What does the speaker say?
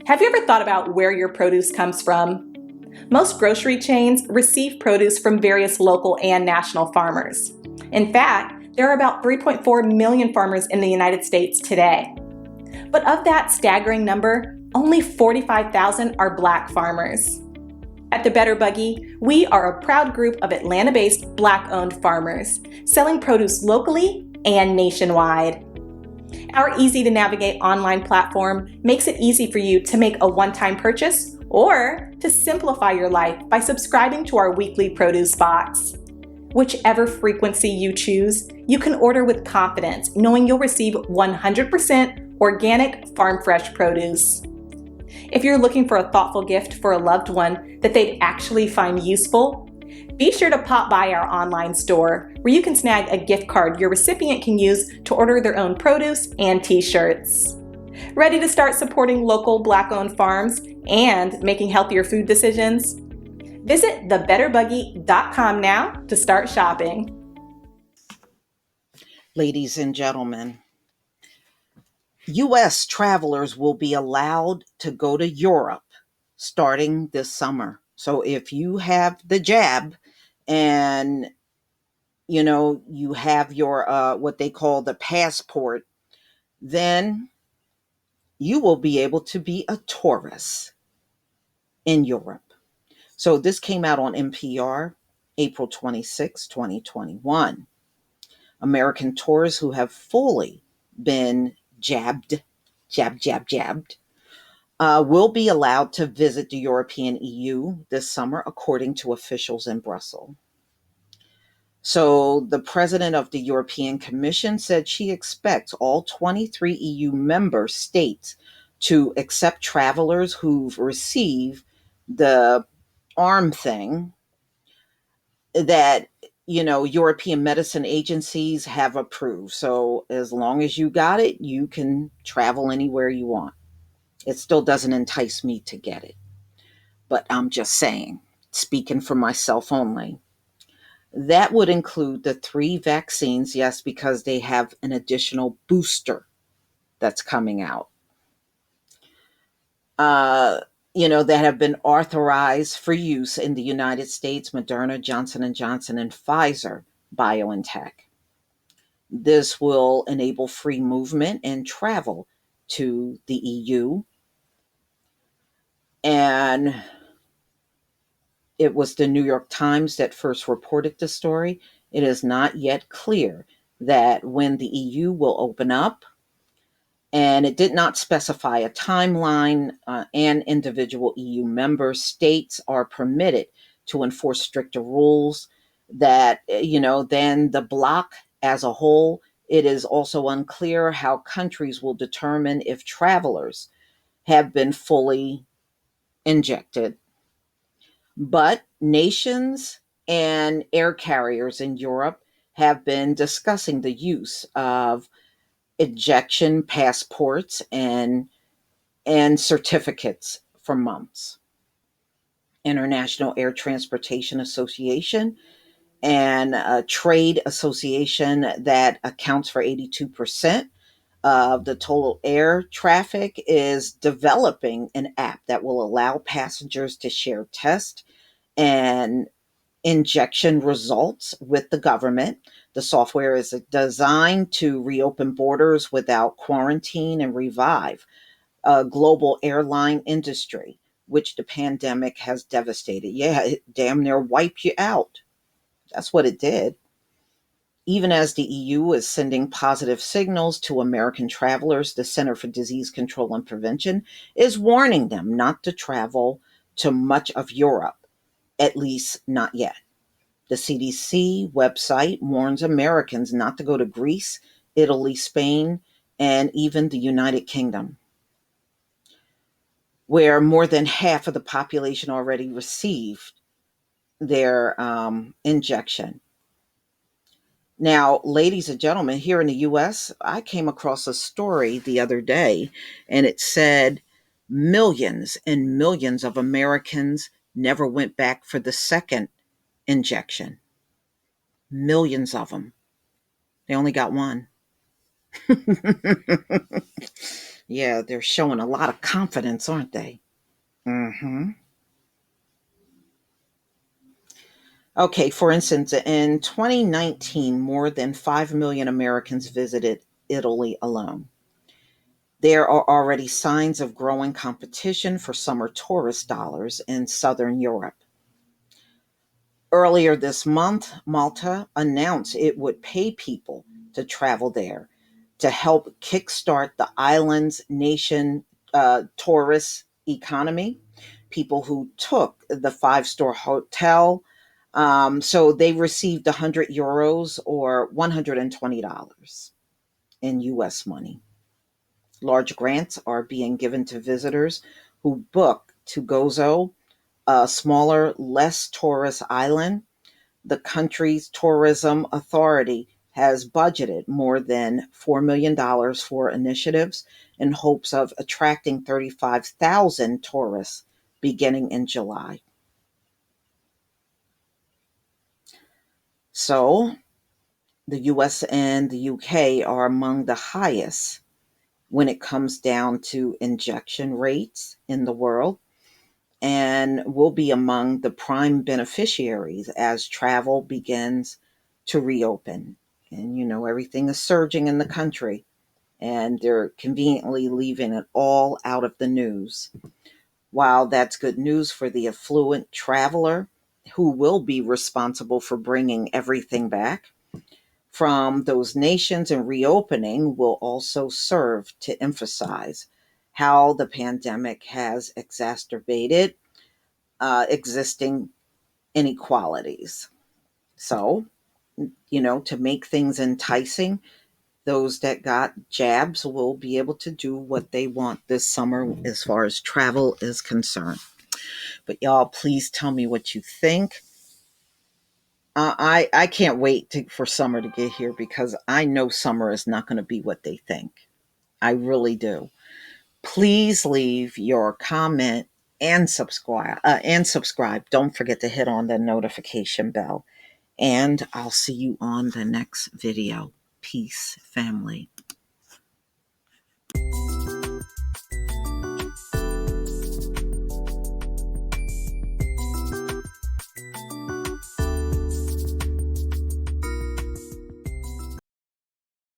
Have you ever thought about where your produce comes from? Most grocery chains receive produce from various local and national farmers. In fact, there are about 3.4 million farmers in the United States today. But of that staggering number, only 45,000 are Black farmers. At the Better Buggy, we are a proud group of Atlanta-based Black-owned farmers, selling produce locally and nationwide. Our easy-to-navigate online platform makes it easy for you to make a one-time purchase or to simplify your life by subscribing to our weekly produce box. Whichever frequency you choose, you can order with confidence, knowing you'll receive 100% organic farm-fresh produce. If you're looking for a thoughtful gift for a loved one that they'd actually find useful, be sure to pop by our online store where you can snag a gift card your recipient can use to order their own produce and t-shirts. Ready to start supporting local Black-owned farms and making healthier food decisions? Visit thebetterbuggy.com now to start shopping. Ladies and gentlemen, U.S. travelers will be allowed to go to Europe starting this summer. So if you have the jab and you have your what they call the passport, then you will be able to be a tourist in Europe. So this came out on NPR April 26, 2021. American tourists who have fully been jabbed, will be allowed to visit the European EU this summer, according to officials in Brussels. So the president of the European Commission said she expects all 23 EU member states to accept travelers who've received the arm thing that European medicine agencies have approved. So as long as you got it, you can travel anywhere you want. It still doesn't entice me to get it. But I'm just saying, speaking for myself only. That would include the 3 vaccines, yes, because they have an additional booster that's coming out. That have been authorized for use in the United States: Moderna, Johnson & Johnson, and Pfizer BioNTech. This will enable free movement and travel to the EU. And it was the New York Times that first reported the story. It is not yet clear that when the EU will open up, and it did not specify a timeline, and individual EU member states are permitted to enforce stricter rules that, then the bloc as a whole. It is also unclear how countries will determine if travelers have been fully injected. But nations and air carriers in Europe have been discussing the use of ejection passports and certificates for months. International Air Transportation Association and a trade association that accounts for 82% of the total air traffic is developing an app that will allow passengers to share tests and injection results with the government. The software is designed to reopen borders without quarantine and revive a global airline industry, which the pandemic has devastated. Yeah, it damn near wiped you out. That's what it did. Even as the EU is sending positive signals to American travelers, the Center for Disease Control and Prevention is warning them not to travel to much of Europe, at least not yet. The CDC website warns Americans not to go to Greece, Italy, Spain, and even the United Kingdom, where more than half of the population already received their injection. Now, ladies and gentlemen, here in the US, I came across a story the other day, and it said millions and millions of Americans never went back for the second injection. Millions of them. They only got one. Yeah, they're showing a lot of confidence, aren't they? Hmm. Okay, for instance, in 2019, more than 5 million Americans visited Italy alone. There are already signs of growing competition for summer tourist dollars in Southern Europe. Earlier this month, Malta announced it would pay people to travel there to help kickstart the island's nation tourist economy. People who took the five-star hotel, so they received €100 or $120 in US money. Large grants are being given to visitors who book to Gozo, a smaller, less tourist island. The country's tourism authority has budgeted more than $4 million for initiatives in hopes of attracting 35,000 tourists beginning in July. So, the US and the UK are among the highest when it comes down to injection rates in the world, and will be among the prime beneficiaries as travel begins to reopen. And everything is surging in the country, and they're conveniently leaving it all out of the news. While that's good news for the affluent traveler who will be responsible for bringing everything back from those nations, and reopening will also serve to emphasize how the pandemic has exacerbated existing inequalities. So, to make things enticing, those that got jabs will be able to do what they want this summer as far as travel is concerned. But y'all, please tell me what you think. I can't wait for summer to get here because I know summer is not going to be what they think. I really do. Please leave your comment and subscribe. And subscribe. Don't forget to hit on the notification bell. And I'll see you on the next video. Peace, family.